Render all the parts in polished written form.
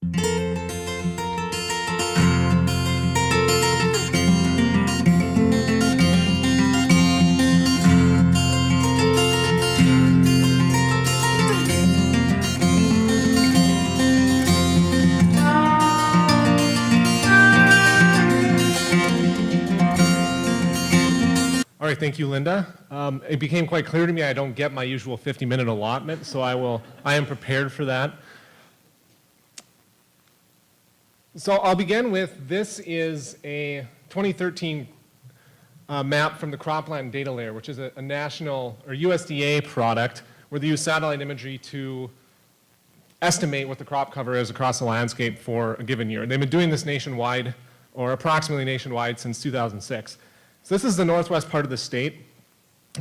All right, thank you, Linda. It became quite clear to me I don't get my usual 50-minute allotment, so I am prepared for that. So I'll begin with, this is a 2013 map from the Cropland Data Layer, which is a national or USDA product where they use satellite imagery to estimate what the crop cover is across the landscape for a given year. They've been doing this nationwide, or approximately nationwide, since 2006. So this is the northwest part of the state,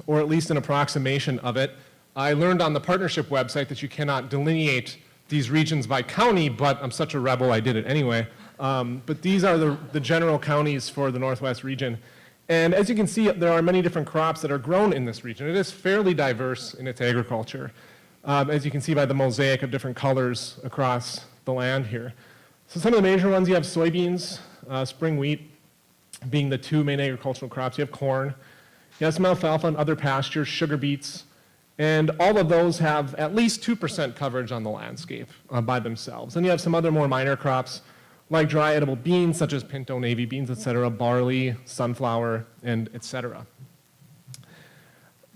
or at least an approximation of it. I learned on the partnership website that you cannot delineate these regions by county, but I'm such a rebel I did it anyway. But these are the general counties for the northwest region. And as you can see, there are many different crops that are grown in this region. It is fairly diverse in its agriculture, as you can see by the mosaic of different colors across the land here. So some of the major ones, you have soybeans, spring wheat, being the two main agricultural crops. You have corn, you have some alfalfa and other pastures, sugar beets, and all of those have at least 2% coverage on the landscape by themselves. And you have some other more minor crops like dry edible beans such as pinto, navy beans, etc., barley, sunflower, and etc.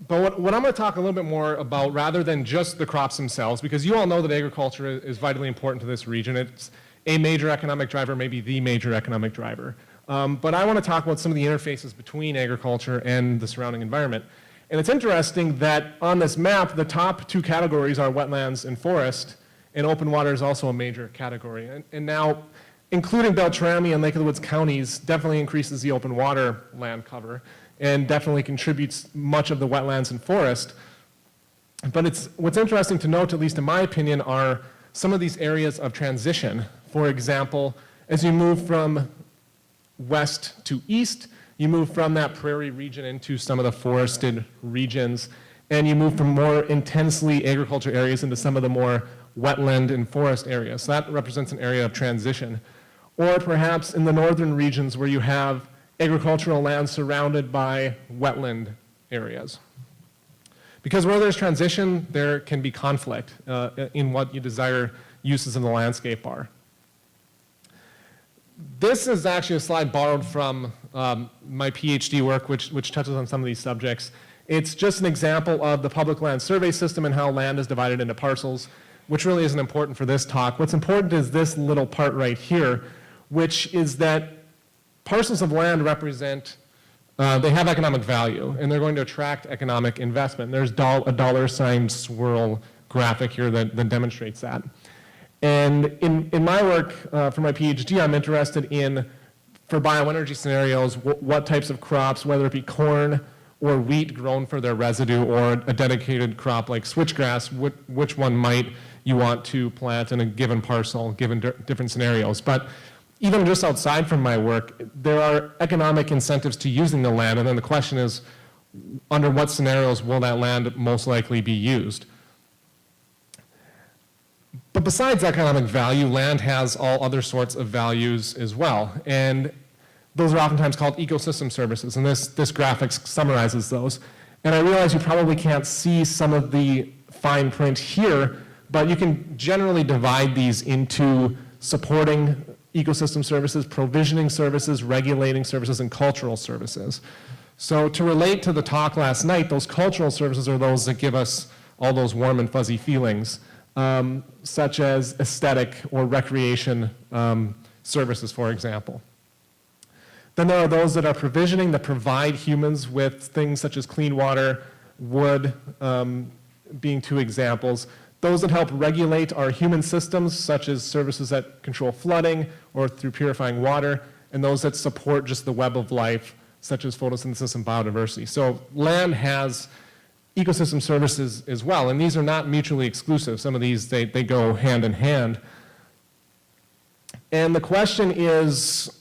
But what I'm going to talk a little bit more about, rather than just the crops themselves, because you all know that agriculture is vitally important to this region. It's a major economic driver, maybe the major economic driver. But I want to talk about some of the interfaces between agriculture and the surrounding environment. And it's interesting that on this map, the top two categories are wetlands and forest, and open water is also a major category. And now, including Beltrami and Lake of the Woods counties definitely increases the open water land cover and definitely contributes much of the wetlands and forest. But what's interesting to note, at least in my opinion, are some of these areas of transition. For example, as you move from west to east, you move from that prairie region into some of the forested regions, and you move from more intensely agriculture areas into some of the more wetland and forest areas. So that represents an area of transition. Or perhaps in the northern regions where you have agricultural land surrounded by wetland areas. Because where there's transition, there can be conflict in what you desire uses of the landscape are. This is actually a slide borrowed from my PhD work, which touches on some of these subjects. It's just an example of the public land survey system and how land is divided into parcels, which really isn't important for this talk. What's important is this little part right here, which is that parcels of land represent, they have economic value, and they're going to attract economic investment. There's a dollar sign swirl graphic here that demonstrates that. And in my work for my PhD, I'm interested in, for bioenergy scenarios, what types of crops, whether it be corn or wheat grown for their residue, or a dedicated crop like switchgrass, which one might you want to plant in a given parcel, given different scenarios. But even just outside from my work, there are economic incentives to using the land, and then the question is, under what scenarios will that land most likely be used? But besides economic value, land has all other sorts of values as well. And those are oftentimes called ecosystem services. And this graphic summarizes those. And I realize you probably can't see some of the fine print here, but you can generally divide these into supporting ecosystem services, provisioning services, regulating services, and cultural services. So to relate to the talk last night, those cultural services are those that give us all those warm and fuzzy feelings. Such as aesthetic or recreation services, for example. Then there are those that are provisioning, that provide humans with things such as clean water, wood, being two examples. Those that help regulate our human systems, such as services that control flooding or through purifying water, and those that support just the web of life, such as photosynthesis and biodiversity. So land has ecosystem services as well, and these are not mutually exclusive. Some of these, they go hand in hand. And the question is,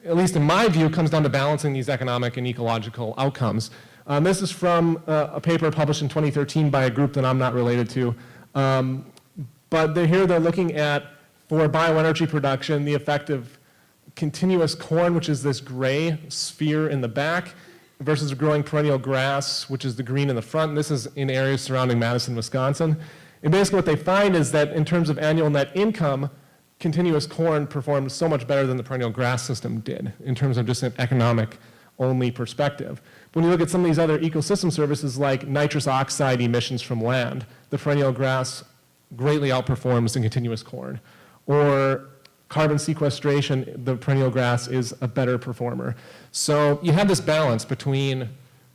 at least in my view, comes down to balancing these economic and ecological outcomes. This is from a paper published in 2013 by a group that I'm not related to. But they're looking at For bioenergy production, the effect of continuous corn, which is this gray sphere in the back, versus growing perennial grass, which is the green in the front. And this is in areas surrounding Madison, Wisconsin. And basically what they find is that in terms of annual net income, continuous corn performed so much better than the perennial grass system did in terms of just an economic-only perspective. When you look at some of these other ecosystem services like nitrous oxide emissions from land, the perennial grass greatly outperforms the continuous corn. Or carbon sequestration, the perennial grass is a better performer. So you have this balance between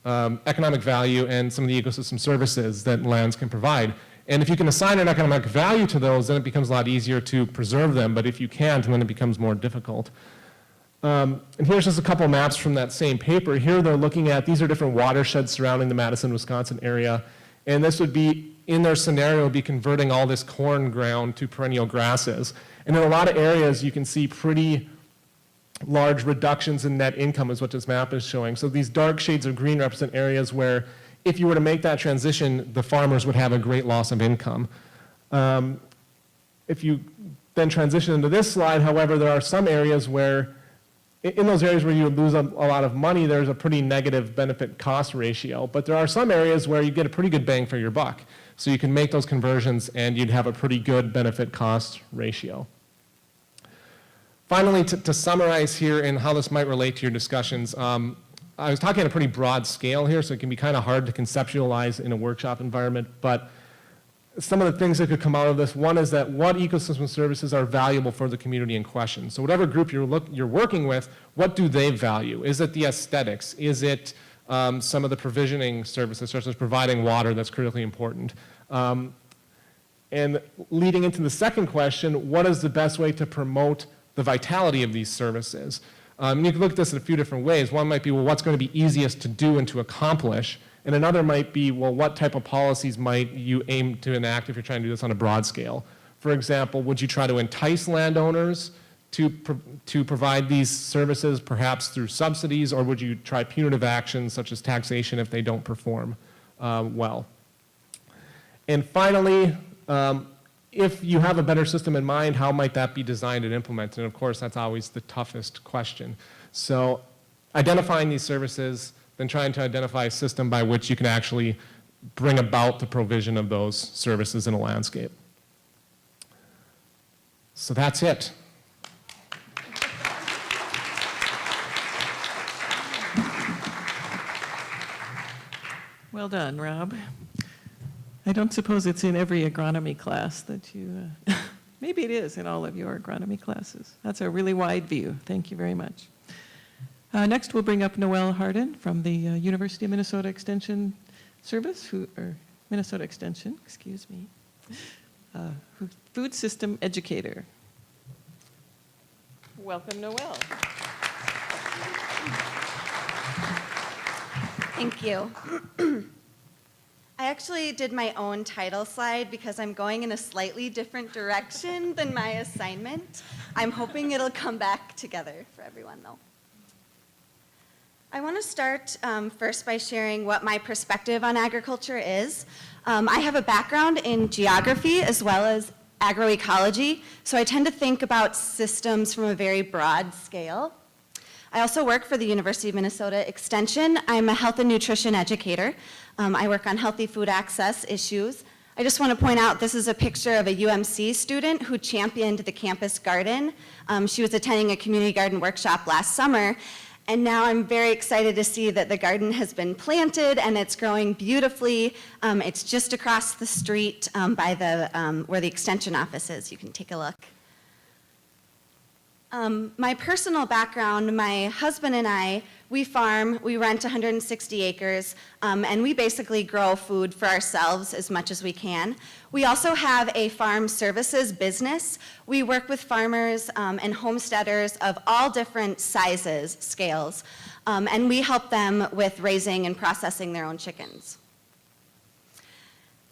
economic value and some of the ecosystem services that lands can provide. And if you can assign an economic value to those, then it becomes a lot easier to preserve them. But if you can't, then it becomes more difficult. And here's just a couple maps from that same paper. Here they're looking at, these are different watersheds surrounding the Madison, Wisconsin area. And this would be, in their scenario, would be converting all this corn ground to perennial grasses. And in a lot of areas, you can see pretty large reductions in net income is what this map is showing. So these dark shades of green represent areas where if you were to make that transition, the farmers would have a great loss of income. If you then transition into this slide, however, there are some areas where, in those areas where you would lose a lot of money, there's a pretty negative benefit-cost ratio. But there are some areas where you get a pretty good bang for your buck. So you can make those conversions and you'd have a pretty good benefit-cost ratio. Finally, to summarize here and how this might relate to your discussions, I was talking on a pretty broad scale here, so it can be kind of hard to conceptualize in a workshop environment, but some of the things that could come out of this, one is that what ecosystem services are valuable for the community in question. So whatever group you're working with, what do they value? Is it the aesthetics? Is it some of the provisioning services, such as providing water that's critically important? And leading into the second question, what is the best way to promote the vitality of these services? You can look at this in a few different ways. One might be, well, what's going to be easiest to do and to accomplish? And another might be, well, what type of policies might you aim to enact if you're trying to do this on a broad scale? For example, would you try to entice landowners to provide these services, perhaps through subsidies, or would you try punitive actions such as taxation if they don't perform well? And finally, if you have a better system in mind, how might that be designed and implemented? And of course, that's always the toughest question. So identifying these services, then trying to identify a system by which you can actually bring about the provision of those services in a landscape. So that's it. Well done, Rob. I don't suppose it's in every agronomy class that you, maybe it is in all of your agronomy classes. That's a really wide view. Thank you very much. Next, we'll bring up Noelle Hardin from the University of Minnesota Extension Service, Minnesota Extension, excuse me, food system educator. Welcome, Noelle. Thank you. I actually did my own title slide because I'm going in a slightly different direction than my assignment. I'm hoping it'll come back together for everyone, though. I want to start first by sharing what my perspective on agriculture is. I have a background in geography as well as agroecology, so I tend to think about systems from a very broad scale. I also work for the University of Minnesota Extension. I'm a health and nutrition educator. I work on healthy food access issues. I just want to point out this is a picture of a UMC student who championed the campus garden. She was attending a community garden workshop last summer, and now I'm very excited to see that the garden has been planted and it's growing beautifully. It's just across the street by where the extension office is. You can take a look. My personal background, my husband and I, we farm, we rent 160 acres, and we basically grow food for ourselves as much as we can. We also have a farm services business. We work with farmers and homesteaders of all different sizes, scales, and we help them with raising and processing their own chickens.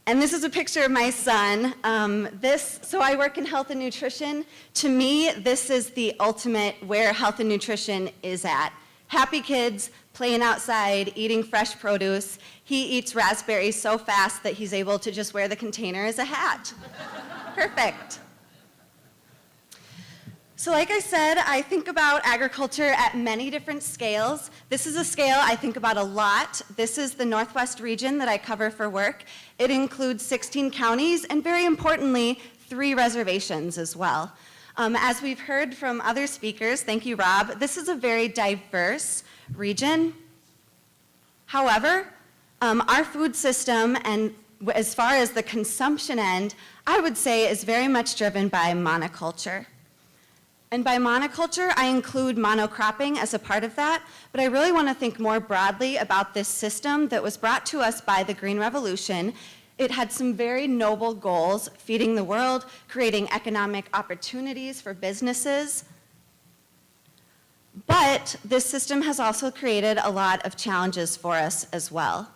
And this is a picture of my son. So I work in health and nutrition. To me, this is the ultimate where health and nutrition is at. Happy kids, playing outside, eating fresh produce. He eats raspberries so fast that he's able to just wear the container as a hat. Perfect. So like I said, I think about agriculture at many different scales. This is a scale I think about a lot. This is the Northwest region that I cover for work. It includes 16 counties and, very importantly, 3 reservations as well. As we've heard from other speakers, thank you, Rob, this is a very diverse region. However, our food system, and as far as the consumption end, I would say is very much driven by monoculture. And by monoculture, I include monocropping as a part of that, but I really want to think more broadly about this system that was brought to us by the Green Revolution. It had some very noble goals: feeding the world, creating economic opportunities for businesses. But this system has also created a lot of challenges for us as well.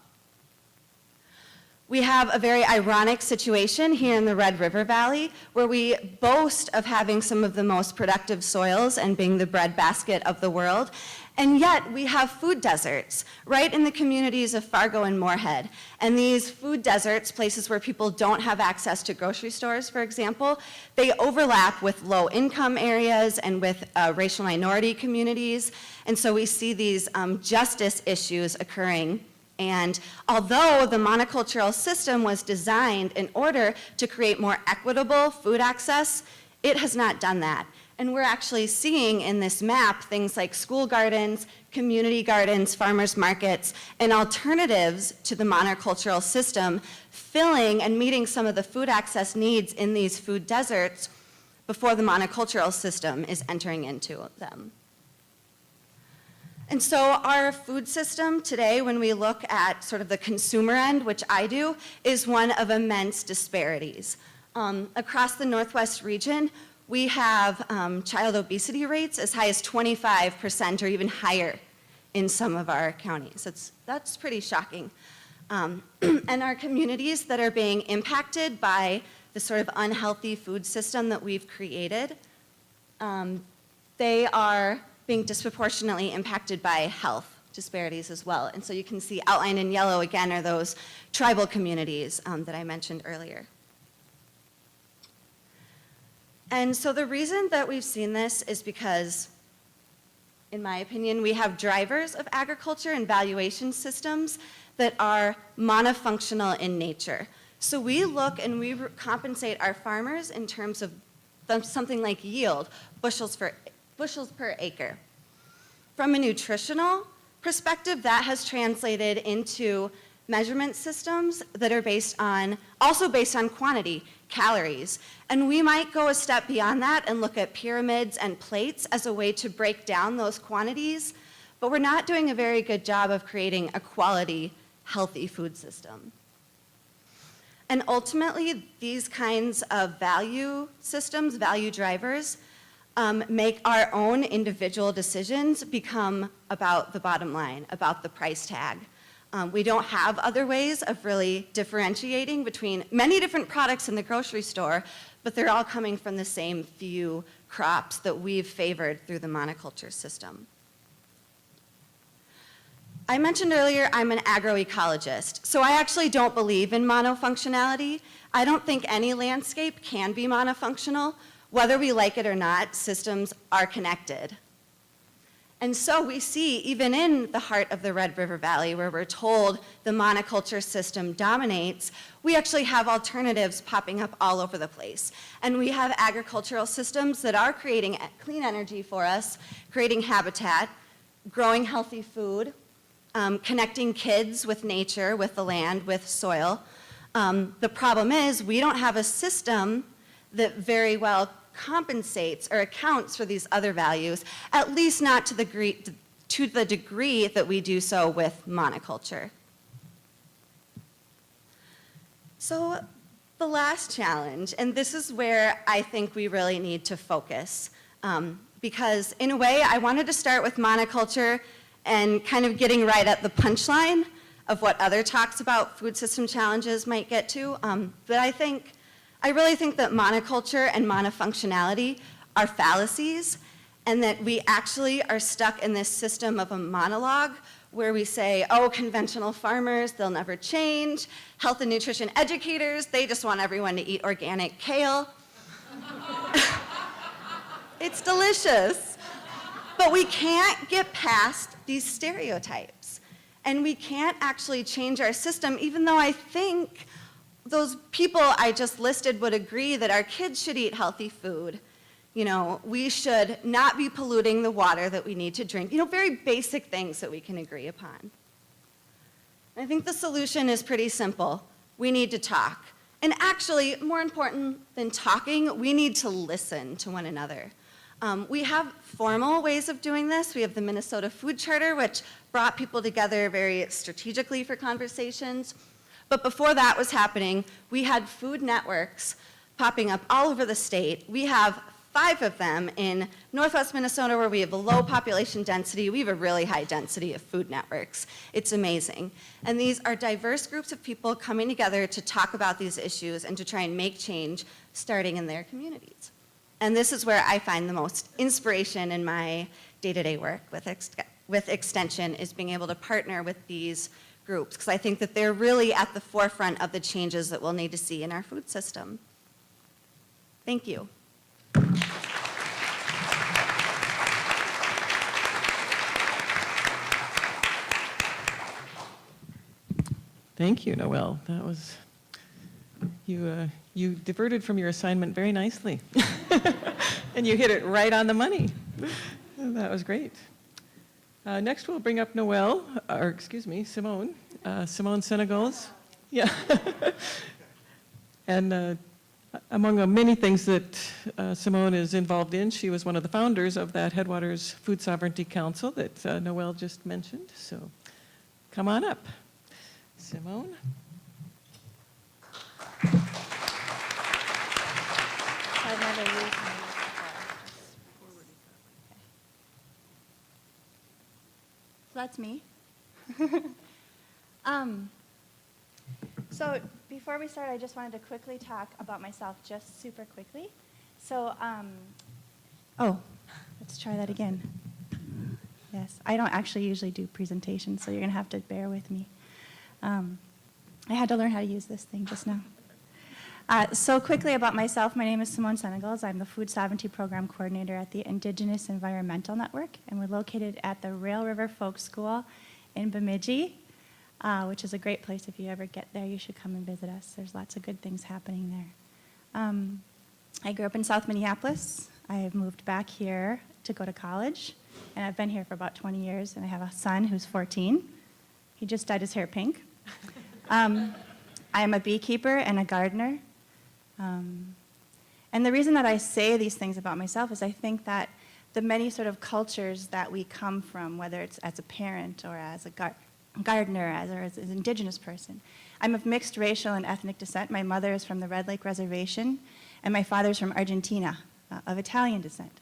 We have a very ironic situation here in the Red River Valley, where we boast of having some of the most productive soils and being the breadbasket of the world, and yet we have food deserts right in the communities of Fargo and Moorhead. And these food deserts, places where people don't have access to grocery stores, for example, they overlap with low-income areas and with racial minority communities, and so we see these justice issues occurring. And although the monocultural system was designed in order to create more equitable food access, it has not done that. And we're actually seeing in this map things like school gardens, community gardens, farmers markets, and alternatives to the monocultural system filling and meeting some of the food access needs in these food deserts before the monocultural system is entering into them. And so our food system today, when we look at sort of the consumer end, which I do, is one of immense disparities. Across the Northwest region, we have child obesity rates as high as 25% or even higher in some of our counties. That's pretty shocking. And our communities that are being impacted by the sort of unhealthy food system that we've created, they are being disproportionately impacted by health disparities as well. And so you can see outlined in yellow again are those tribal communities that I mentioned earlier. And so the reason that we've seen this is because, in my opinion, we have drivers of agriculture and valuation systems that are monofunctional in nature. So we look and we compensate our farmers in terms of something like yield, bushels per acre. From a nutritional perspective, that has translated into measurement systems that are also based on quantity, calories. And we might go a step beyond that and look at pyramids and plates as a way to break down those quantities, but we're not doing a very good job of creating a quality, healthy food system. And ultimately, these kinds of value systems, value drivers, make our own individual decisions become about the bottom line, about the price tag. We don't have other ways of really differentiating between many different products in the grocery store, but they're all coming from the same few crops that we've favored through the monoculture system. I mentioned earlier I'm an agroecologist, so I actually don't believe in monofunctionality. I don't think any landscape can be monofunctional. Whether we like it or not, systems are connected. And so we see, even in the heart of the Red River Valley, where we're told the monoculture system dominates, we actually have alternatives popping up all over the place. And we have agricultural systems that are creating clean energy for us, creating habitat, growing healthy food, connecting kids with nature, with the land, with soil. The problem is we don't have a system that very well compensates or accounts for these other values, at least not to the degree that we do so with monoculture. So the last challenge, and this is where I think we really need to focus, because in a way I wanted to start with monoculture and kind of getting right at the punchline of what other talks about food system challenges might get to, but I really think that monoculture and monofunctionality are fallacies, and that we actually are stuck in this system of a monologue where we say, oh, conventional farmers, they'll never change. Health and nutrition educators, they just want everyone to eat organic kale. It's delicious. But we can't get past these stereotypes. And we can't actually change our system, even though I think those people I just listed would agree that our kids should eat healthy food. You know, we should not be polluting the water that we need to drink. You know, very basic things that we can agree upon. I think the solution is pretty simple. We need to talk. And actually, more important than talking, we need to listen to one another. We have formal ways of doing this. We have the Minnesota Food Charter, which brought people together very strategically for conversations. But before that was happening, we had food networks popping up all over the state. We have 5 of them in Northwest Minnesota, where we have a low population density. We have a really high density of food networks. It's amazing. And these are diverse groups of people coming together to talk about these issues and to try and make change starting in their communities. And this is where I find the most inspiration in my day-to-day work with Extension, is being able to partner with these groups, because I think that they're really at the forefront of the changes that we'll need to see in our food system. Thank you. Thank you, Noelle. That was, you diverted from your assignment very nicely. And you hit it right on the money. That was great. Next, we'll bring up Noelle, or excuse me, Simone. Simone Senegals. Yeah. And among many things that Simone is involved in, she was one of the founders of that Headwaters Food Sovereignty Council that Noelle just mentioned. So come on up, Simone. I've never used my So that's me. So before we start, I just wanted to quickly talk about myself, just super quickly. So, oh, let's try that again. Yes, I don't actually usually do presentations, so you're going to have to bear with me. I had to learn how to use this thing just now. So quickly about myself, my name is Simone Senegals. I'm the Food Sovereignty Program Coordinator at the Indigenous Environmental Network, and we're located at the Rail River Folk School in Bemidji, which is a great place. If you ever get there, you should come and visit us. There's lots of good things happening there. I grew up in South Minneapolis. I have moved back here to go to college, and I've been here for about 20 years, and I have a son who's 14. He just dyed his hair pink. I am a beekeeper and a gardener. And the reason that I say these things about myself is I think that the many sort of cultures that we come from, whether it's as a parent or as a gardener or as an indigenous person. I'm of mixed racial and ethnic descent. My mother is from the Red Lake Reservation, and my father's from Argentina, of Italian descent.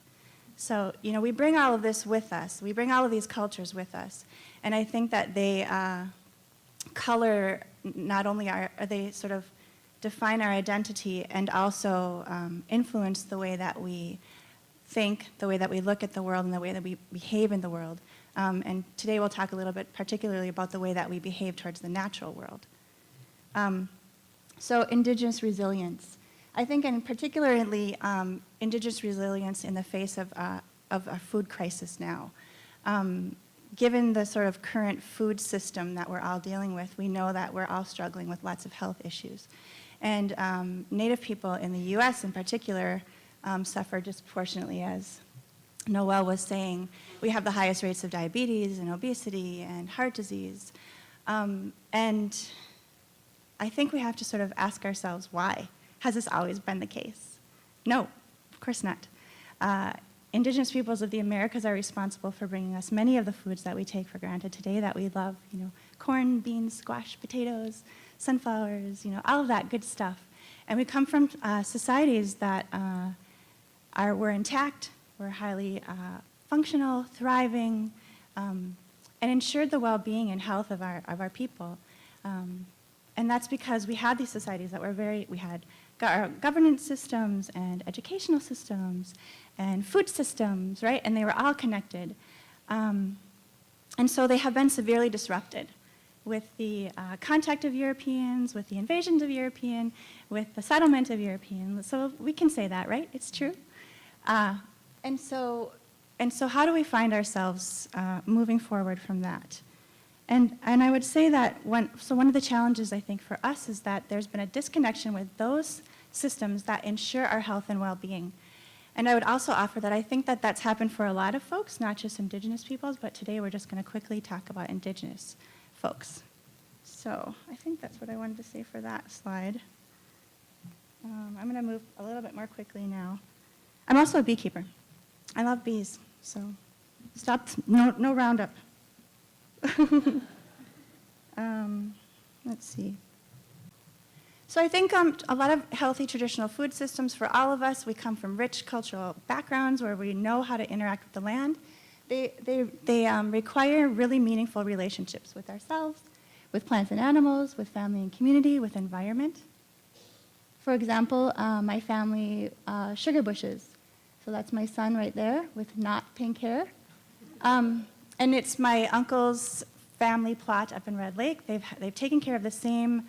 So, you know, we bring all of this with us. We bring all of these cultures with us. And I think that they color not only they sort of define our identity and also influence the way that we think, the way that we look at the world, and the way that we behave in the world. And today we'll talk a little bit particularly about the way that we behave towards the natural world. So Indigenous resilience. I think in particularly Indigenous resilience in the face of a food crisis now. Given the sort of current food system that we're all dealing with, we know that we're all struggling with lots of health issues. And Native people in the US in particular suffer disproportionately, as Noelle was saying. We have the highest rates of diabetes and obesity and heart disease. And I think we have to sort of ask ourselves, why? Has this always been the case? No, of course not. Indigenous peoples of the Americas are responsible for bringing us many of the foods that we take for granted today that we love, you know, corn, beans, squash, potatoes, sunflowers, you know, all of that good stuff. And we come from societies that were intact, were highly functional, thriving, and ensured the well-being and health of our people. And that's because we had these societies that were we had governance systems and educational systems and food systems, right? And they were all connected. And so they have been severely disrupted with the contact of Europeans, with the invasions of European, with the settlement of European. So we can say that, right? It's true. And so how do we find ourselves moving forward from that? And I would say that one of the challenges I think for us is that there's been a disconnection with those systems that ensure our health and well-being. And I would also offer that I think that that's happened for a lot of folks, not just Indigenous peoples, but today we're just going to quickly talk about Indigenous folks. So I think that's what I wanted to say for that slide. I'm going to move a little bit more quickly now. I'm also a beekeeper. I love bees, so no Roundup. Let's see. So I think a lot of healthy traditional food systems for all of us, we come from rich cultural backgrounds where we know how to interact with the land. They require really meaningful relationships with ourselves, with plants and animals, with family and community, with environment. For example, my family, sugar bushes. So that's my son right there with not pink hair. And it's my uncle's family plot up in Red Lake. They've taken care of the same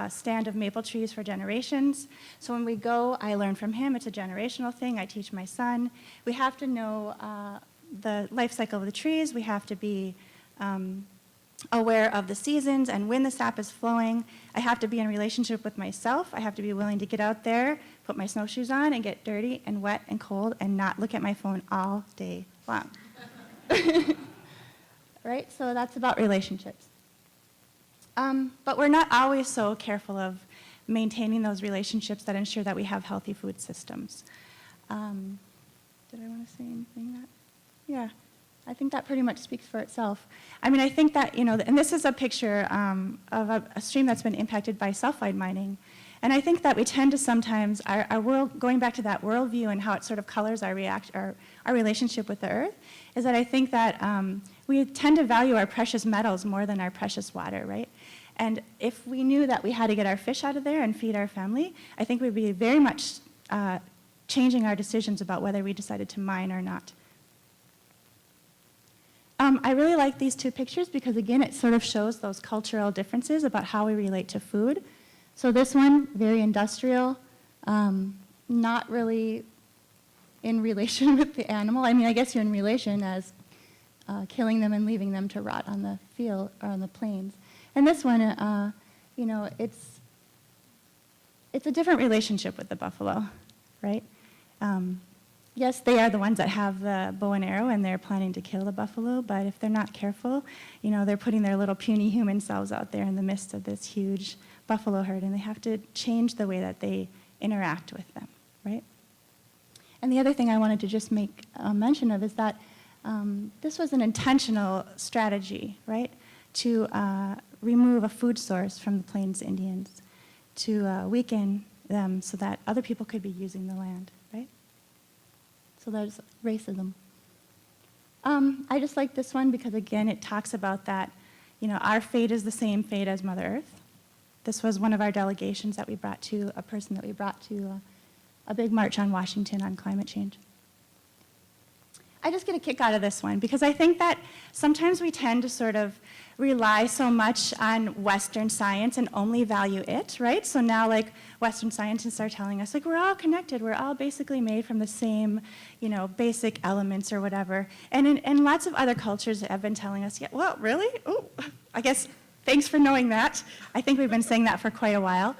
stand of maple trees for generations. So when we go, I learn from him. It's a generational thing. I teach my son. We have to know the life cycle of the trees. We have to be aware of the seasons and when the sap is flowing. I have to be in relationship with myself. I have to be willing to get out there, put my snowshoes on, and get dirty and wet and cold and not look at my phone all day long. Right? So that's about relationships. But we're not always so careful of maintaining those relationships that ensure that we have healthy food systems. Did I want to say anything that? Yeah, I think that pretty much speaks for itself. I mean, I think that, and this is a picture of a stream that's been impacted by sulfide mining. And I think that we tend to sometimes, our world, going back to that worldview and how it sort of colors our relationship with the earth, is that I think that we tend to value our precious metals more than our precious water, right? And if we knew that we had to get our fish out of there and feed our family, I think we'd be very much changing our decisions about whether we decided to mine or not. I really like these two pictures because, again, it sort of shows those cultural differences about how we relate to food. So this one, very industrial, not really in relation with the animal. I mean, I guess you're in relation as killing them and leaving them to rot on the field or on the plains. And this one, it's a different relationship with the buffalo, right? Yes, they are the ones that have the bow and arrow and they're planning to kill the buffalo, but if they're not careful, they're putting their little puny human selves out there in the midst of this huge buffalo herd, and they have to change the way that they interact with them, right? And the other thing I wanted to just make a mention of is that this was an intentional strategy, right, to remove a food source from the Plains Indians, to weaken them so that other people could be using the land, right? So there's racism. I just like this one because, again, it talks about that, our fate is the same fate as Mother Earth. This was one of our delegations that we brought to, a person that we brought to a big march on Washington on climate change. I just get a kick out of this one because I think that sometimes we tend to sort of rely so much on Western science and only value it, right? So now, like, Western scientists are telling us, like, we're all connected. We're all basically made from the same, basic elements or whatever. And lots of other cultures have been telling us, yeah, well, really? Oh, I guess, thanks for knowing that. I think we've been saying that for quite a while.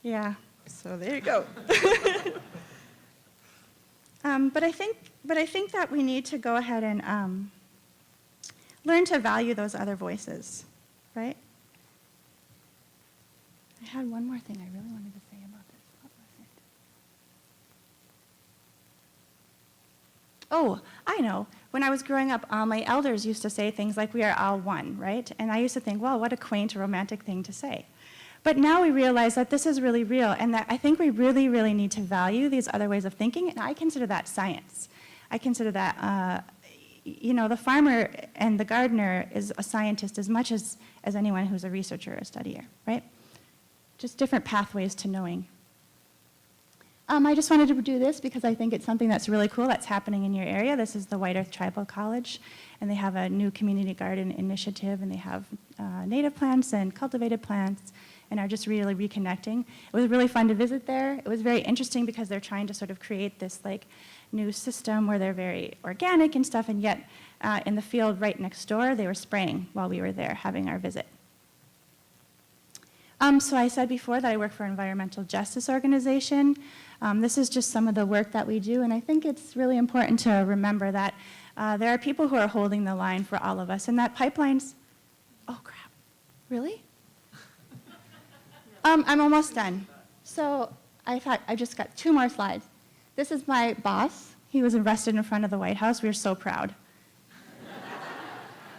Yeah. So there you go. But I think that we need to go ahead and learn to value those other voices, right? I had one more thing I really wanted to say about this. What was it? Oh, I know. When I was growing up, my elders used to say things like, we are all one, right? And I used to think, well, what a quaint, romantic thing to say. But now we realize that this is really real, and that I think we really, really need to value these other ways of thinking, and I consider that science. I consider that, the farmer and the gardener is a scientist as much as anyone who's a researcher or a studier, right? Just different pathways to knowing. I just wanted to do this because I think it's something that's really cool that's happening in your area. This is the White Earth Tribal College, and they have a new community garden initiative, and they have native plants and cultivated plants and are just really reconnecting. It was really fun to visit there. It was very interesting because they're trying to sort of create this like new system where they're very organic and stuff, and yet in the field right next door, they were spraying while we were there having our visit. So I said before that I work for an environmental justice organization. This is just some of the work that we do, and I think it's really important to remember that there are people who are holding the line for all of us, and that pipelines, oh crap, really? I'm almost done. So I thought I just got 2 more slides. This is my boss. He was arrested in front of the White House. We were so proud.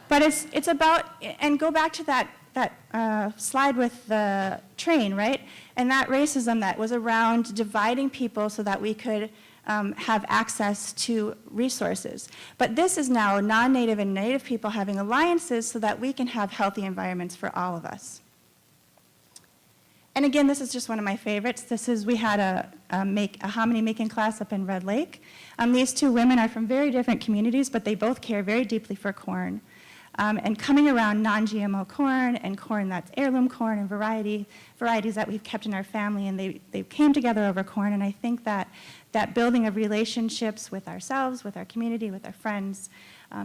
But it's about, and go back to that slide with the train, right? And that racism that was around dividing people so that we could have access to resources. But this is now non-Native and Native people having alliances so that we can have healthy environments for all of us. And again, this is just one of my favorites. We had a hominy making class up in Red Lake. These 2 women are from very different communities, but they both care very deeply for corn. And coming around non-GMO corn and corn that's heirloom corn and varieties that we've kept in our family, and they came together over corn, and I think that building of relationships with ourselves, with our community, with our friends,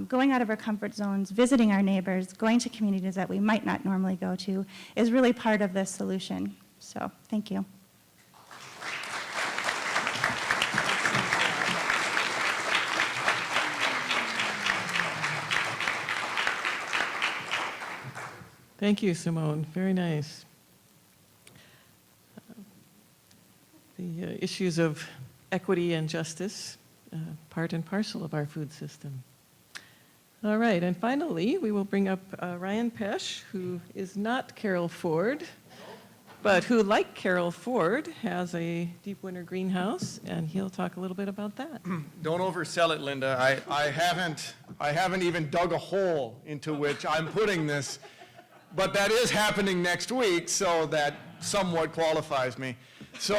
going out of our comfort zones, visiting our neighbors, going to communities that we might not normally go to is really part of this solution. So, thank you. Thank you, Simone. Very nice. The issues of equity and justice, part and parcel of our food system. All right, and finally, we will bring up Ryan Pesch, who is not Carol Ford, but who, like Carol Ford, has a deep winter greenhouse, and he'll talk a little bit about that. Don't oversell it, Linda. I haven't even dug a hole into which I'm putting this, but that is happening next week, so that somewhat qualifies me. So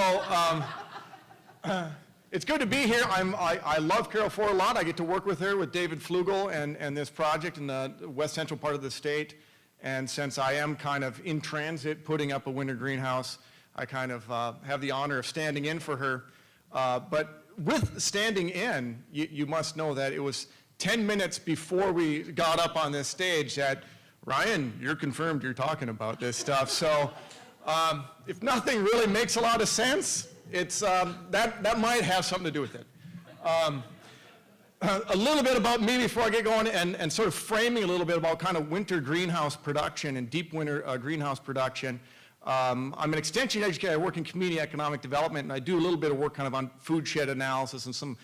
it's good to be here. I love Carol Ford a lot. I get to work with her, with David Flugel, and this project in the west central part of the state. And since I am kind of in transit putting up a winter greenhouse, I kind of have the honor of standing in for her. But with standing in, you must know that it was 10 minutes before we got up on this stage that, Ryan, you're confirmed you're talking about this stuff. So if nothing really makes a lot of sense, it's, that might have something to do with it. A little bit about me before I get going, and sort of framing a little bit about kind of winter greenhouse production and deep winter greenhouse production. I'm an extension educator. I work in community economic development, and I do a little bit of work kind of on food shed analysis and some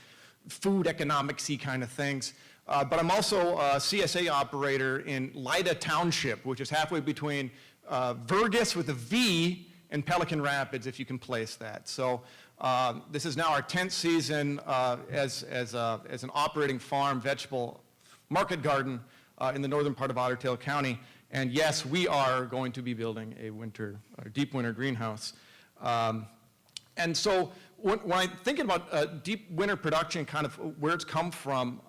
food economics-y kind of things. But I'm also a CSA operator in Lida Township, which is halfway between Vergas with a V and Pelican Rapids, if you can place that. So this is now our 10th season as an operating farm vegetable market garden in the northern part of Otter Tail County. And yes, we are going to be building a deep winter greenhouse. And so when I think about deep winter production, kind of where it's come from,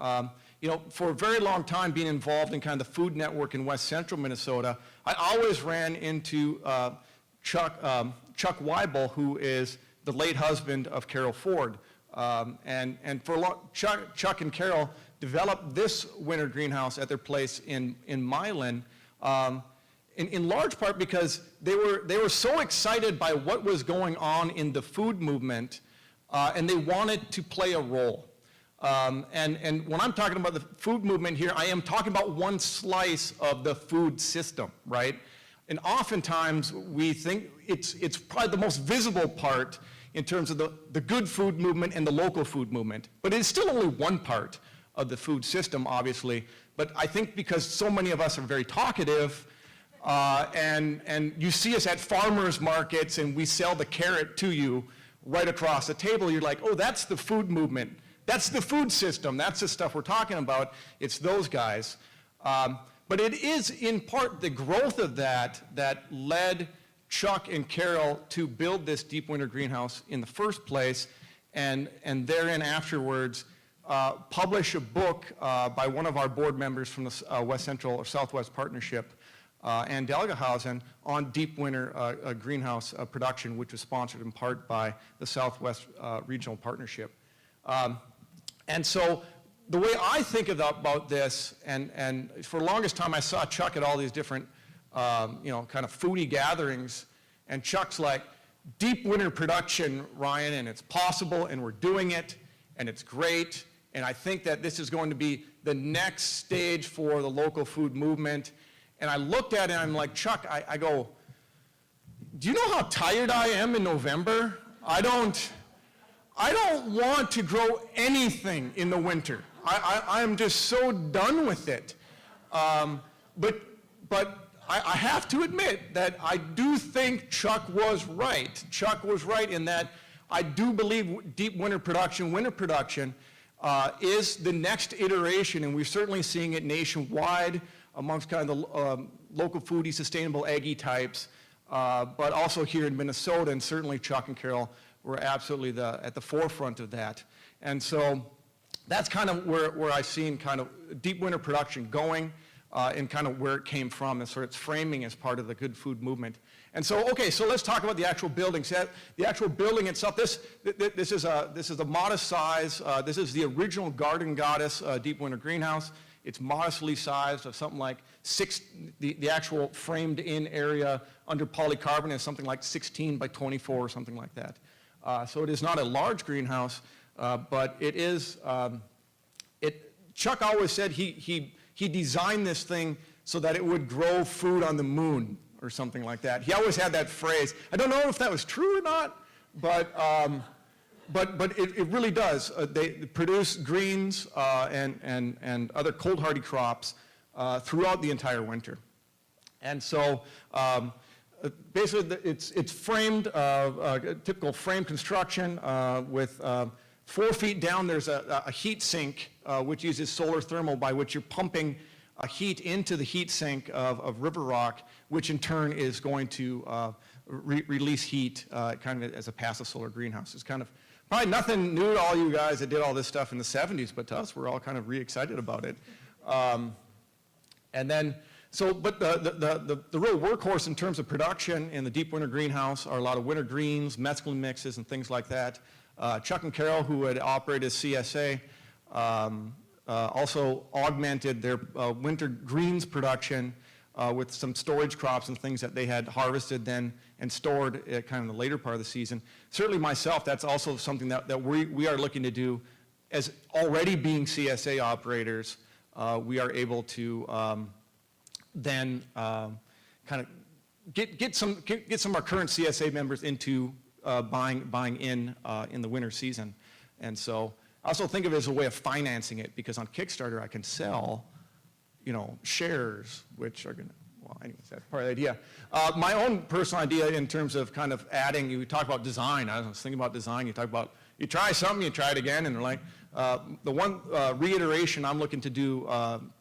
you know, for a very long time being involved in kind of the food network in west central Minnesota, I always ran into Chuck Weibel, who is the late husband of Carol Ford. And for a long, Chuck and Carol developed this winter greenhouse at their place in Milan, in large part because they were so excited by what was going on in the food movement, and they wanted to play a role. And when I'm talking about the food movement here, I am talking about one slice of the food system, right? And oftentimes we think it's probably the most visible part in terms of the good food movement and the local food movement. But it's still only one part of the food system, obviously. But I think because so many of us are very talkative, and you see us at farmers markets and we sell the carrot to you right across the table, you're like, oh, that's the food movement. That's the food system. That's the stuff we're talking about. It's those guys. But it is in part the growth of that led Chuck and Carol to build this deep winter greenhouse in the first place, and therein afterwards publish a book by one of our board members from the West Central or Southwest Partnership and Delgehausen on deep winter greenhouse production, which was sponsored in part by the Southwest Regional Partnership. And so the way I think about this, and for the longest time I saw Chuck at all these different, kind of foodie gatherings, and Chuck's like, deep winter production, Ryan, and it's possible, and we're doing it, and it's great, and I think that this is going to be the next stage for the local food movement. And I looked at it and I'm like, Chuck, I go, do you know how tired I am in November? I don't want to grow anything in the winter. I'm just so done with it. But I have to admit that I do think Chuck was right. Chuck was right in that I do believe deep winter production is the next iteration, and we're certainly seeing it nationwide amongst kind of the local foodie, sustainable aggie types, but also here in Minnesota, and certainly Chuck and Carol were absolutely at the forefront of that. And so that's kind of where I've seen kind of deep winter production going, and kind of where it came from, and sort of its framing as part of the good food movement. And so, okay, so let's talk about the actual building. So the actual building itself, this is a modest size. This is the original Garden Goddess deep winter greenhouse. It's modestly sized of something like the actual framed in area under polycarbonate is something like 16 by 24 or something like that. So it is not a large greenhouse, but it is, Chuck always said he designed this thing so that it would grow food on the moon or something like that. He always had that phrase. I don't know if that was true or not, but it really does. They produce greens and other cold hardy crops throughout the entire winter. And so basically it's framed, typical frame construction with 4 feet down there's a heat sink which uses solar thermal, by which you're pumping heat into the heat sink of River Rock, which in turn is going to release heat kind of as a passive solar greenhouse. It's kind of probably nothing new to all you guys that did all this stuff in the 70s, but to us, we're all kind of re-excited about it. And then, but the real workhorse in terms of production in the deep winter greenhouse are a lot of winter greens, mesclun mixes, and things like that. Chuck and Carol, who had operated CSA, also augmented their winter greens production with some storage crops and things that they had harvested then and stored at kind of the later part of the season. Certainly myself, that's also something that we are looking to do. As already being CSA operators, we are able to then kind of get some of our current CSA members into buying in the winter season. And so I also think of it as a way of financing it, because on Kickstarter I can sell, shares, which are going to, well, anyways, that's part of the idea. My own personal idea in terms of kind of adding, you talk about design. I was thinking about design. You talk about, you try something, you try it again, and they're like, the one reiteration I'm looking to do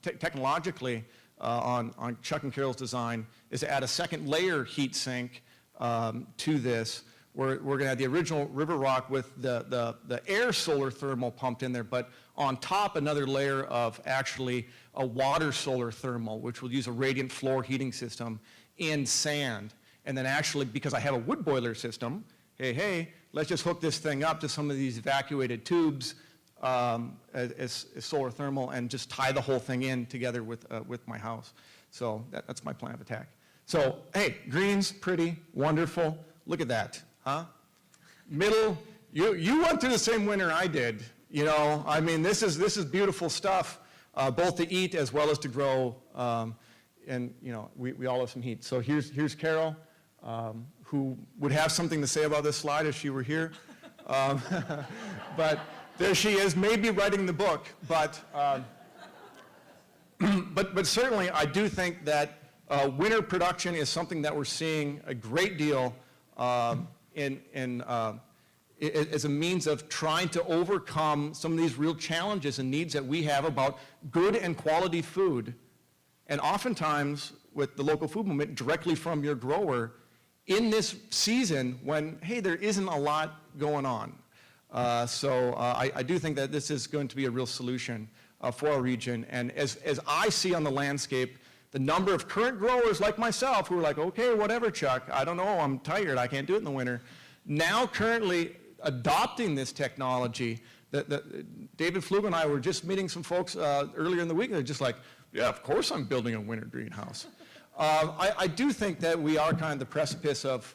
technologically on Chuck and Carol's design is to add a second layer heat sink to this. We're going to have the original River Rock with the air solar thermal pumped in there, but on top another layer of actually a water solar thermal, which will use a radiant floor heating system in sand. And then actually, because I have a wood boiler system, hey, let's just hook this thing up to some of these evacuated tubes as solar thermal and just tie the whole thing in together with my house. So that's my plan of attack. So, hey, greens, pretty, wonderful. Look at that. Huh? Middle, you went through the same winter I did. I mean, this is beautiful stuff, both to eat as well as to grow. And we all have some heat. So here's Carol, who would have something to say about this slide if she were here. But there she is, maybe writing the book. But certainly, I do think that winter production is something that we're seeing a great deal as a means of trying to overcome some of these real challenges and needs that we have about good and quality food. And oftentimes, with the local food movement, directly from your grower, in this season when, hey, there isn't a lot going on. So I do think that this is going to be a real solution for our region. And as I see on the landscape, the number of current growers like myself who are like, okay, whatever, Chuck, I don't know, I'm tired, I can't do it in the winter, now currently adopting this technology. David Flug and I were just meeting some folks earlier in the week, and they're just like, yeah, of course I'm building a winter greenhouse. I do think that we are kind of the precipice of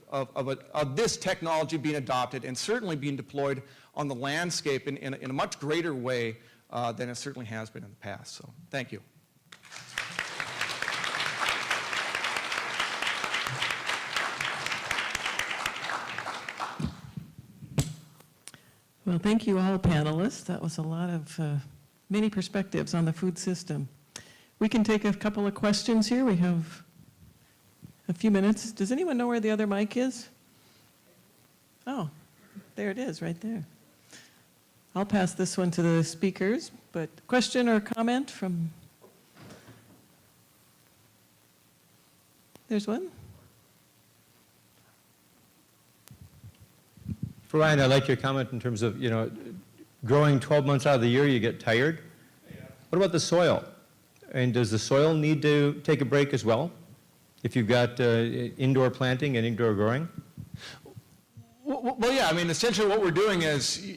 this technology being adopted and certainly being deployed on the landscape in a much greater way than it certainly has been in the past. So thank you. Well, thank you all panelists. That was a lot of many perspectives on the food system. We can take a couple of questions here. We have a few minutes. Does anyone know where the other mic is? Oh, there it is, right there. I'll pass this one to the speakers, but question or comment from? There's one. For Ryan, I like your comment in terms of, growing 12 months out of the year, you get tired. What about the soil? And does the soil need to take a break as well, if you've got indoor planting and indoor growing? Well, yeah, I mean, essentially what we're doing is,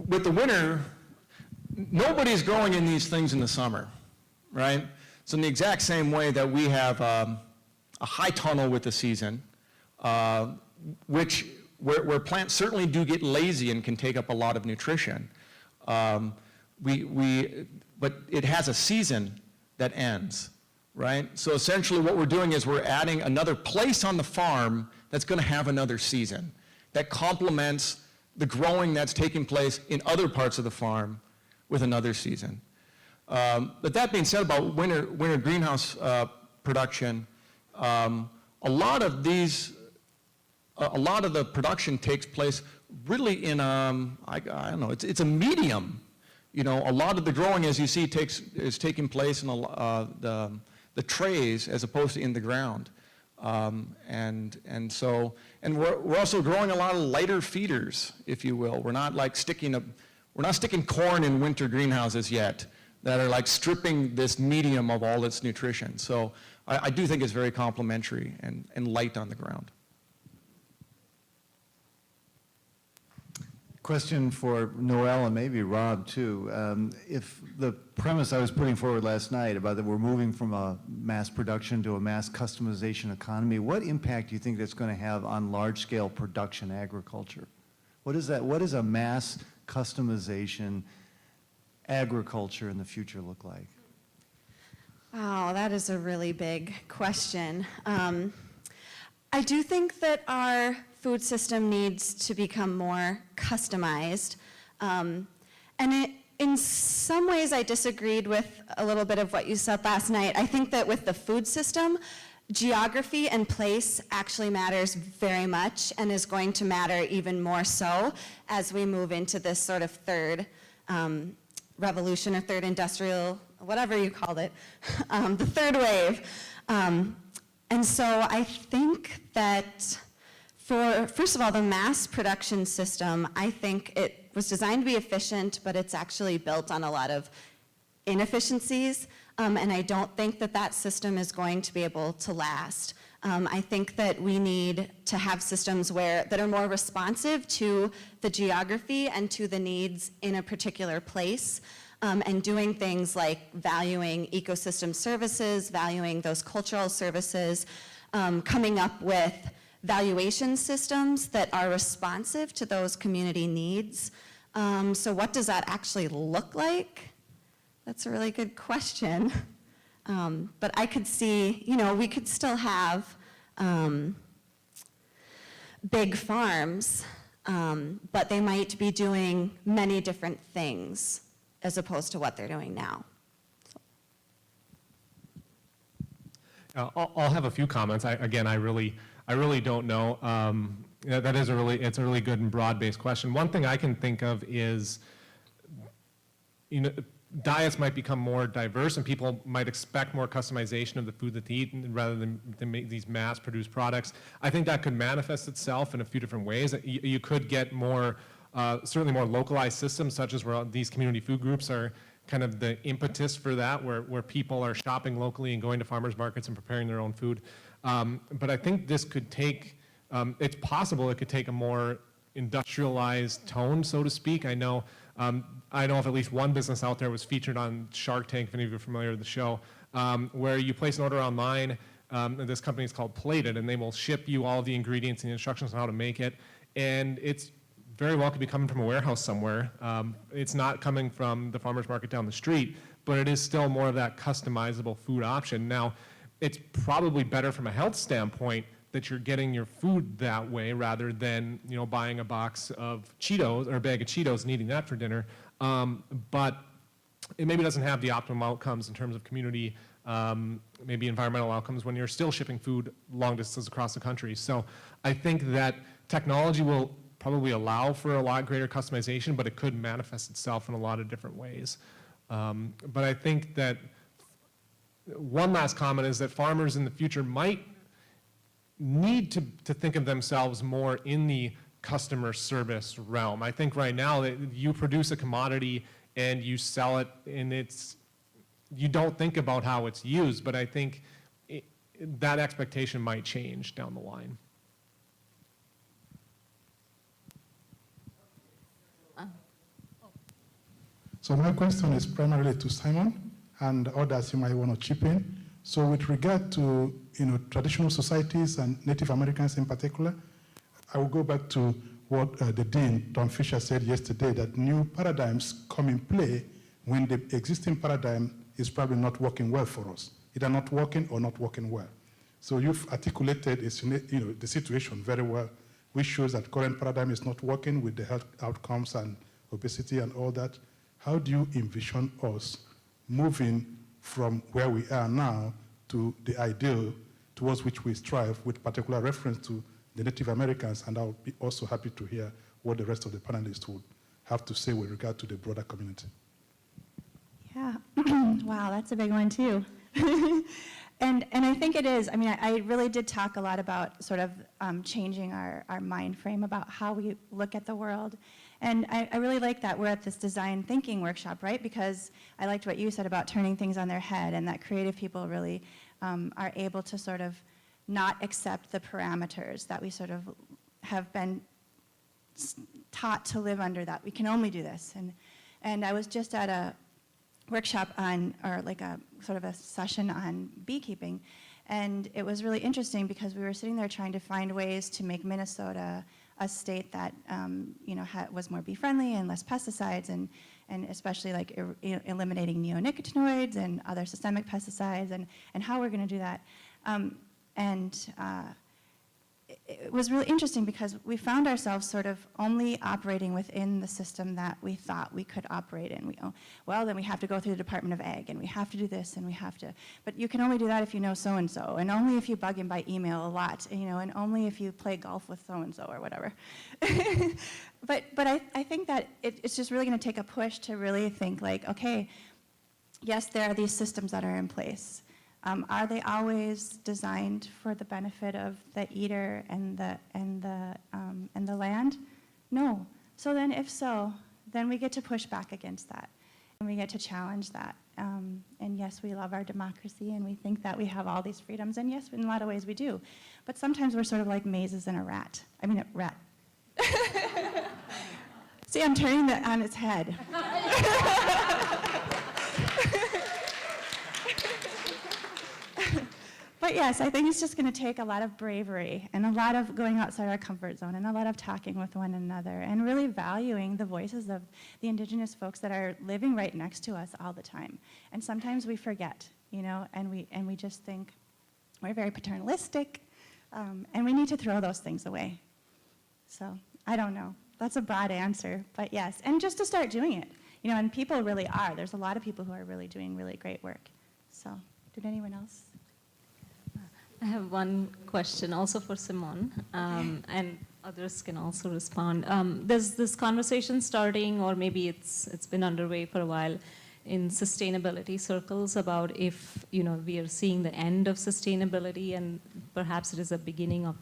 with the winter, nobody's growing in these things in the summer, right? So in the exact same way that we have a high tunnel with the season, where plants certainly do get lazy and can take up a lot of nutrition, but it has a season that ends, right? So essentially what we're doing is we're adding another place on the farm that's going to have another season that complements the growing that's taking place in other parts of the farm with another season. But that being said about winter greenhouse production, a lot of the production takes place really in I don't know, it's a medium. A lot of the growing, as you see, is taking place in the trays as opposed to in the ground. And we're also growing a lot of lighter feeders, if you will. We're not sticking corn in winter greenhouses yet that are like stripping this medium of all its nutrition. So I do think it's very complementary and light on the ground. Question for Noel and maybe Rob too. If the premise I was putting forward last night about that we're moving from a mass production to a mass customization economy, what impact do you think that's going to have on large-scale production agriculture? What is that? What does a mass customization agriculture in the future look like? Wow, that is a really big question. I do think that our food system needs to become more customized. In some ways, I disagreed with a little bit of what you said last night. I think that with the food system, geography and place actually matters very much and is going to matter even more so as we move into this sort of third revolution or third industrial, whatever you called it, the third wave. And so I think that first of all, the mass production system, I think it was designed to be efficient, but it's actually built on a lot of inefficiencies, and I don't think that system is going to be able to last. I think that we need to have systems that are more responsive to the geography and to the needs in a particular place, and doing things like valuing ecosystem services, valuing those cultural services, coming up with valuation systems that are responsive to those community needs. So what does that actually look like? That's a really good question. But I could see, we could still have big farms, but they might be doing many different things as opposed to what they're doing now. I'll have a few comments. I really don't know. It's a really good and broad-based question. One thing I can think of is, diets might become more diverse and people might expect more customization of the food that they eat rather than make these mass-produced products. I think that could manifest itself in a few different ways. You could get more, certainly more localized systems, such as where these community food groups are kind of the impetus for that, where people are shopping locally and going to farmers markets and preparing their own food. But I think this could take, it's possible it could take a more industrialized tone, so to speak. I know of at least one business out there was featured on Shark Tank, if any of you are familiar with the show, where you place an order online. This company is called Plated, and they will ship you all of the ingredients and the instructions on how to make it. And it's very well could be coming from a warehouse somewhere. It's not coming from the farmer's market down the street, but it is still more of that customizable food option. Now, it's probably better from a health standpoint that you're getting your food that way rather than, you know, buying a box of Cheetos or a bag of Cheetos and eating that for dinner. But it maybe doesn't have the optimum outcomes in terms of community, maybe environmental outcomes when you're still shipping food long distances across the country. So I think that technology will probably allow for a lot greater customization, but it could manifest itself in a lot of different ways. But I think that one last comment is that farmers in the future might need to think of themselves more in the customer service realm. I think right now that you produce a commodity and you sell it, and you don't think about how it's used, but I think that expectation might change down the line. So my question is primarily to Simon and others you might want to chip in. So with regard to traditional societies and Native Americans in particular, I will go back to what the Dean, Don Fisher, said yesterday, that new paradigms come in play when the existing paradigm is probably not working well for us, either not working or not working well. So you've articulated the situation very well, which shows that current paradigm is not working with the health outcomes and obesity and all that. How do you envision us moving from where we are now to the ideal towards which we strive, with particular reference to the Native Americans? And I'll be also happy to hear what the rest of the panelists would have to say with regard to the broader community. Yeah, wow, that's a big one too. And I think it is. I mean, I really did talk a lot about sort of changing our mind frame about how we look at the world. And I really like that we're at this design thinking workshop, right? Because I liked what you said about turning things on their head, and that creative people really are able to sort of not accept the parameters that we sort of have been taught to live under, that we can only do this. And I was just at a workshop on, or like a sort of a session on beekeeping, and it was really interesting because we were sitting there trying to find ways to make Minnesota a state that was more bee-friendly and less pesticides, and especially like eliminating neonicotinoids and other systemic pesticides, and how we're going to do that. It was really interesting because we found ourselves sort of only operating within the system that we thought we could operate in. Well, then we have to go through the Department of Ag, and we have to do this, and we have to, but you can only do that if you know so-and-so, and only if you bug him by email a lot, and only if you play golf with so-and-so or whatever. But I think that it's just really going to take a push to really think like, okay, yes, there are these systems that are in place. Are they always designed for the benefit of the eater and the land? No. So then, if so, then we get to push back against that, and we get to challenge that. And yes, we love our democracy, and we think that we have all these freedoms, and yes, in a lot of ways we do. But sometimes we're sort of like mazes in a rat. See, I'm turning that on its head. But yes, I think it's just going to take a lot of bravery and a lot of going outside our comfort zone and a lot of talking with one another and really valuing the voices of the indigenous folks that are living right next to us all the time. And sometimes we forget, and we just think we're very paternalistic, and we need to throw those things away. So I don't know. That's a broad answer, but yes. And just to start doing it, and people really are. There's a lot of people who are really doing really great work. So did anyone else? I have one question also for Simone, and others can also respond. There's this conversation starting, or maybe it's been underway for a while, in sustainability circles about if we are seeing the end of sustainability, and perhaps it is a beginning of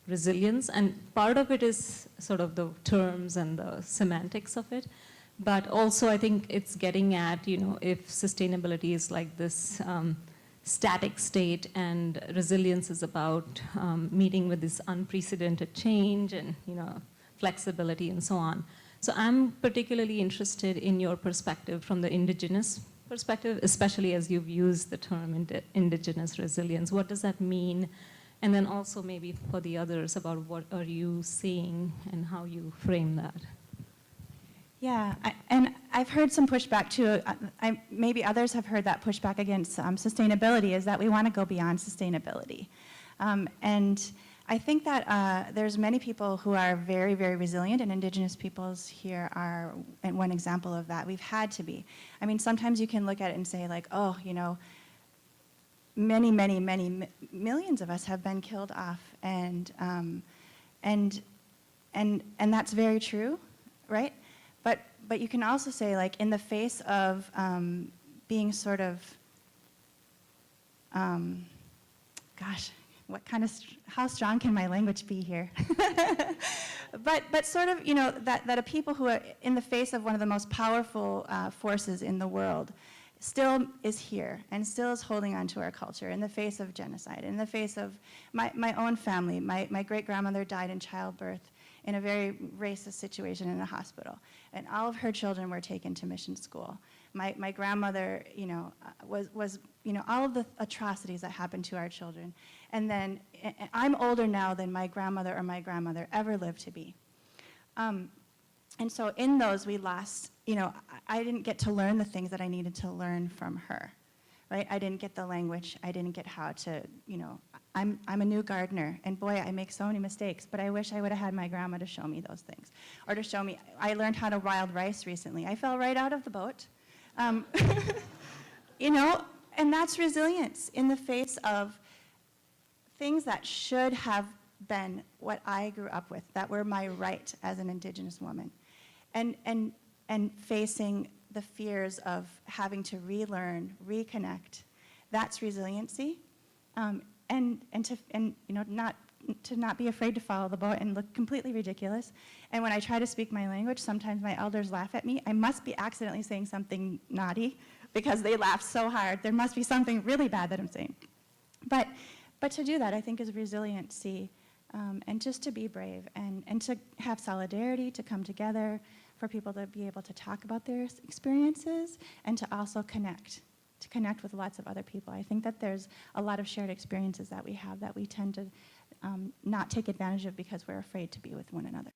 resilience. And part of it is sort of the terms and the semantics of it. But also, I think it's getting at, if sustainability is like this static state and resilience is about meeting with this unprecedented change and, flexibility and so on. So I'm particularly interested in your perspective from the indigenous perspective, especially as you've used the term indigenous resilience. What does that mean? And then also maybe for the others about what are you seeing and how you frame that. Yeah, and I've heard some pushback too. Maybe others have heard that pushback against sustainability is that we want to go beyond sustainability. And I think that there's many people who are very, very resilient, and indigenous peoples here are one example of that. We've had to be. I mean, sometimes you can look at it and say like, oh, many, many, many millions of us have been killed off, and that's very true, right? But you can also say, like, in the face of being sort of, gosh, how strong can my language be here? but sort of, that a people who are in the face of one of the most powerful forces in the world still is here and still is holding on to our culture in the face of genocide, in the face of my own family. My great-grandmother died in childbirth in a very racist situation in a hospital, and all of her children were taken to mission school. My grandmother, was all of the atrocities that happened to our children. And then I'm older now than my grandmother or my grandmother ever lived to be. And so in those we lost, I didn't get to learn the things that I needed to learn from her, right? I didn't get the language. I didn't get how to, I'm a new gardener, and boy, I make so many mistakes, but I wish I would have had my grandma to show me those things, or to show me. I learned how to wild rice recently. I fell right out of the boat. And that's resilience in the face of things that should have been what I grew up with, that were my right as an Indigenous woman. And facing the fears of having to relearn, reconnect, that's resiliency. To not be afraid to follow the boat and look completely ridiculous. And when I try to speak my language, sometimes my elders laugh at me. I must be accidentally saying something naughty because they laugh so hard. There must be something really bad that I'm saying. But to do that, I think, is resiliency, and just to be brave and to have solidarity, to come together, for people to be able to talk about their experiences, and to also connect with lots of other people. I think that there's a lot of shared experiences that we have that we tend to not take advantage of because we're afraid to be with one another.